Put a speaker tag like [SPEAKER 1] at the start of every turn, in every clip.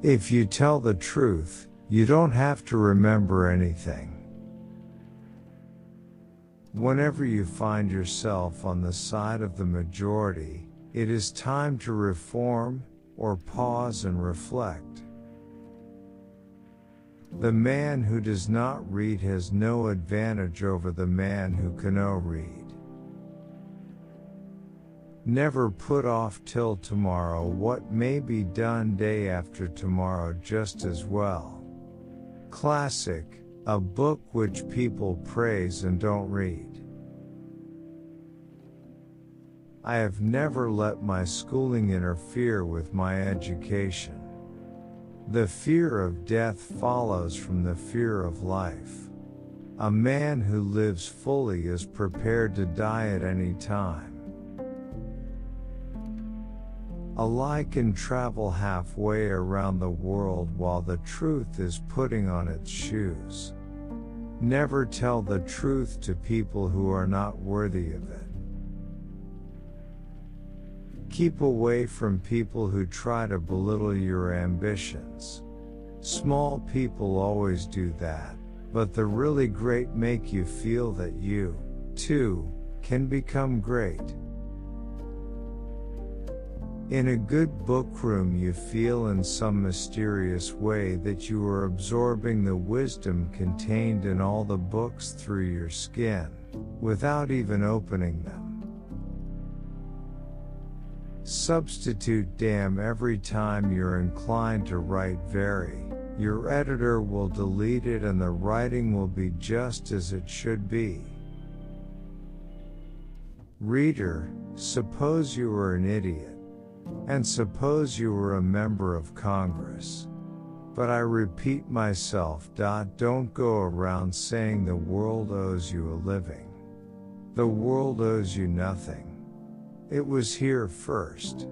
[SPEAKER 1] If you tell the truth, you don't have to remember anything. Whenever you find yourself on the side of the majority, it is time to reform, or pause and reflect. The man who does not read has no advantage over the man who cannot read. Never put off till tomorrow what may be done day after tomorrow just as well. Classic, a book which people praise and don't read. I have never let my schooling interfere with my education. The fear of death follows from the fear of life. A man who lives fully is prepared to die at any time. A lie can travel halfway around the world while the truth is putting on its shoes. Never tell the truth to people who are not worthy of it. Keep away from people who try to belittle your ambitions. Small people always do that, but the really great make you feel that you, too, can become great. In a good book room you feel in some mysterious way that you are absorbing the wisdom contained in all the books through your skin, without even opening them. Substitute damn every time you're inclined to write very. Your editor will delete it and the writing will be just as it should be. Reader, suppose you were an idiot. And suppose you were a member of Congress. But I repeat myself. Don't go around saying the world owes you a living. The world owes you nothing. It was here first.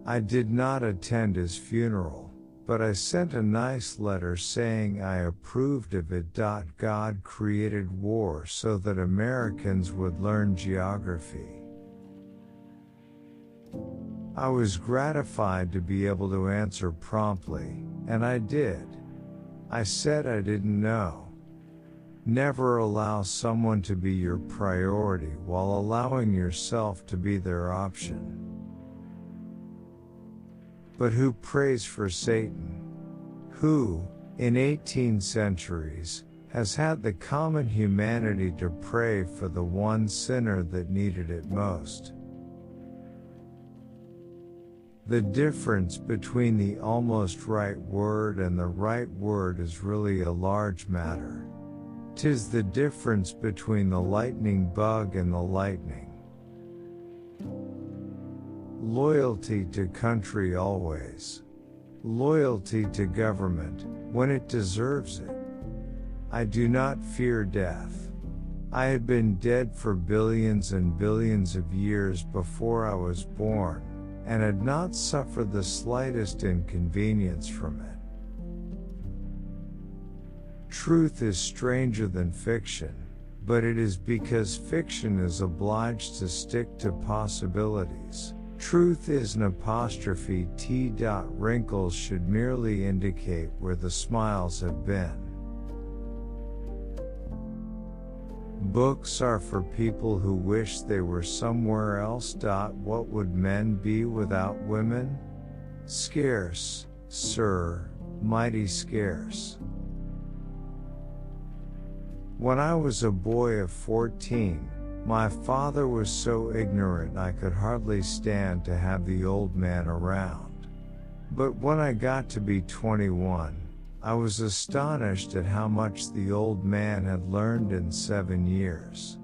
[SPEAKER 1] I did not attend his funeral, but I sent a nice letter saying I approved of it. God created war so that Americans would learn geography. I was gratified to be able to answer promptly, and I did. I said I didn't know. Never allow someone to be your priority while allowing yourself to be their option. But who prays for Satan? Who, in 18 centuries, has had the common humanity to pray for the one sinner that needed it most? The difference between the almost right word and the right word is really a large matter. 'Tis the difference between the lightning bug and the lightning. Loyalty to country always. Loyalty to government, when it deserves it. I do not fear death. I had been dead for billions and billions of years before I was born, and had not suffered the slightest inconvenience from it. Truth is stranger than fiction, but it is because fiction is obliged to stick to possibilities. Truth is an apostrophe T. Wrinkles should merely indicate where the smiles have been. Books are for people who wish they were somewhere else. What would men be without women? Scarce, sir, mighty scarce. When I was a boy of 14, my father was so ignorant I could hardly stand to have the old man around. But when I got to be 21, I was astonished at how much the old man had learned in 7 years.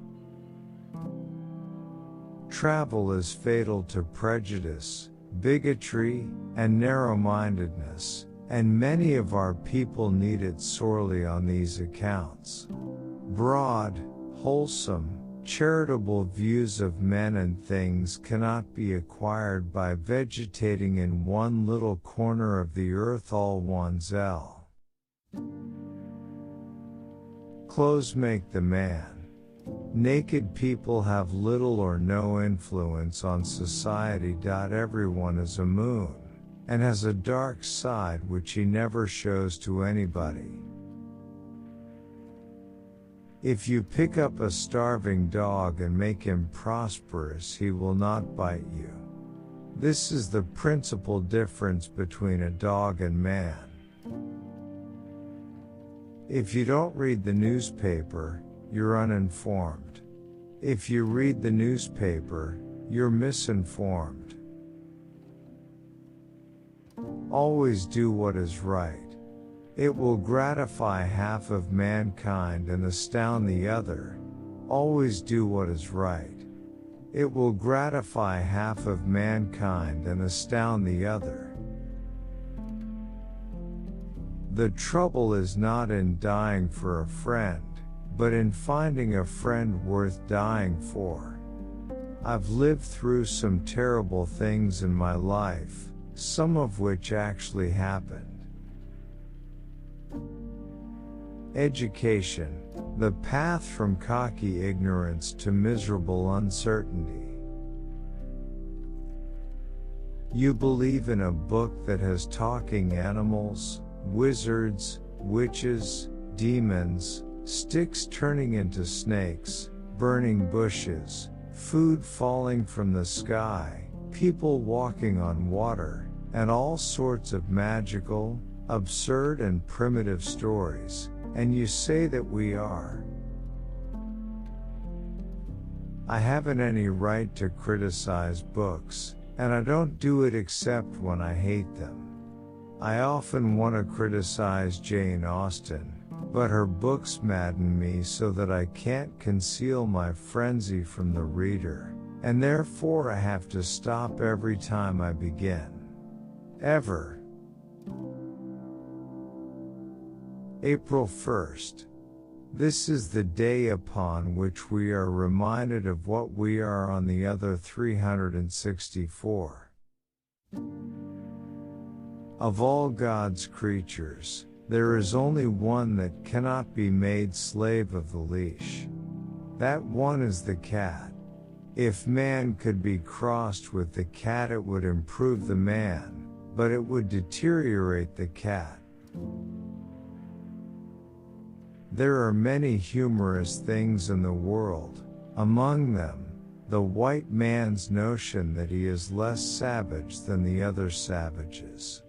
[SPEAKER 1] Travel is fatal to prejudice, bigotry, and narrow-mindedness, and many of our people need it sorely on these accounts. Broad, wholesome, charitable views of men and things cannot be acquired by vegetating in one little corner of the earth all one's L. Clothes make the man. Naked people have little or no influence on society. Everyone is a moon. and has a dark side which he never shows to anybody. If you pick up a starving dog and make him prosperous, he will not bite you. This is the principal difference between a dog and man. If you don't read the newspaper, you're uninformed. If you read the newspaper, you're misinformed. Always do what is right. It will gratify half of mankind and astound the other. Always do what is right. It will gratify half of mankind and astound the other. The trouble is not in dying for a friend, but in finding a friend worth dying for. I've lived through some terrible things in my life, some of which actually happened. Education, the path from cocky ignorance to miserable uncertainty. You believe in a book that has talking animals, wizards, witches, demons, sticks turning into snakes, burning bushes, food falling from the sky, people walking on water, and all sorts of magical, absurd and primitive stories, and you say that we are. I haven't any right to criticize books, and I don't do it except when I hate them. I often want to criticize Jane Austen, but her books madden me so that I can't conceal my frenzy from the reader, and therefore I have to stop every time I begin. Ever. April 1st. This is the day upon which we are reminded of what we are on the other 364. Of all God's creatures, there is only one that cannot be made slave of the leash. That one is the cat. If man could be crossed with the cat, it would improve the man, but it would deteriorate the cat. There are many humorous things in the world, among them, the white man's notion that he is less savage than the other savages.